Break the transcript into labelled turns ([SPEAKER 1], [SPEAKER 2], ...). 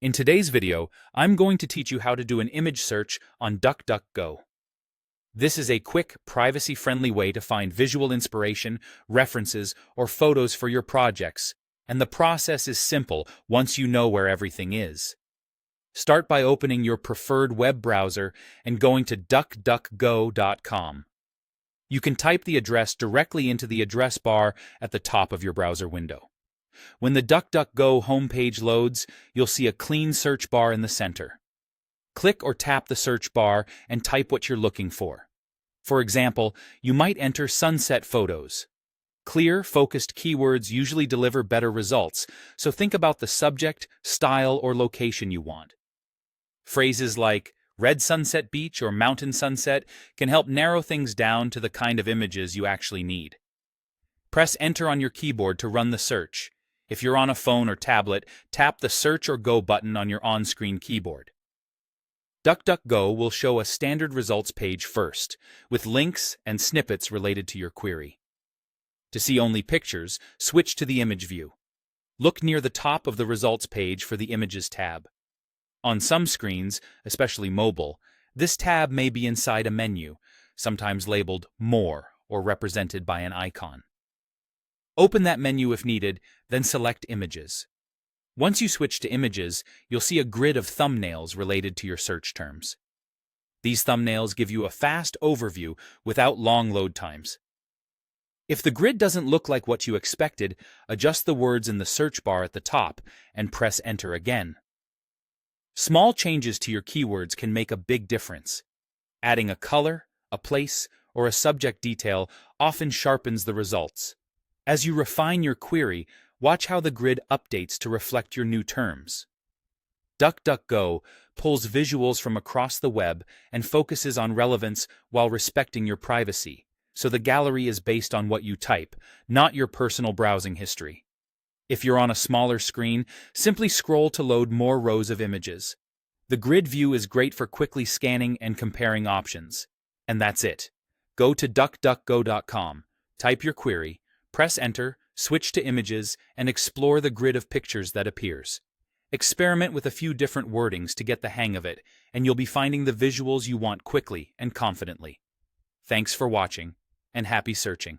[SPEAKER 1] In today's video, I'm going to teach you how to do an image search on DuckDuckGo. This is a quick, privacy-friendly way to find visual inspiration, references, or photos for your projects, and the process is simple once you know where everything is. Start by opening your preferred web browser and going to DuckDuckGo.com. You can type the address directly into the address bar at the top of your browser window. When the DuckDuckGo homepage loads, you'll see a clean search bar in the center. Click or tap the search bar and type what you're looking for. For example, you might enter sunset photos. Clear, focused keywords usually deliver better results, so think about the subject, style, or location you want. Phrases like red sunset beach or mountain sunset can help narrow things down to the kind of images you actually need. Press Enter on your keyboard to run the search. If you're on a phone or tablet, tap the Search or Go button on your on-screen keyboard. DuckDuckGo will show a standard results page first, with links and snippets related to your query. To see only pictures, switch to the Image view. Look near the top of the results page for the Images tab. On some screens, especially mobile, this tab may be inside a menu, sometimes labeled More or represented by an icon. Open that menu if needed, then select Images. Once you switch to Images, you'll see a grid of thumbnails related to your search terms. These thumbnails give you a fast overview without long load times. If the grid doesn't look like what you expected, adjust the words in the search bar at the top and press Enter again. Small changes to your keywords can make a big difference. Adding a color, a place, or a subject detail often sharpens the results. As you refine your query, watch how the grid updates to reflect your new terms. DuckDuckGo pulls visuals from across the web and focuses on relevance while respecting your privacy, so the gallery is based on what you type, not your personal browsing history. If you're on a smaller screen, simply scroll to load more rows of images. The grid view is great for quickly scanning and comparing options. And that's it. Go to DuckDuckGo.com, type your query, press Enter, switch to Images, and explore the grid of pictures that appears. Experiment with a few different wordings to get the hang of it, and you'll be finding the visuals you want quickly and confidently. Thanks for watching, and happy searching.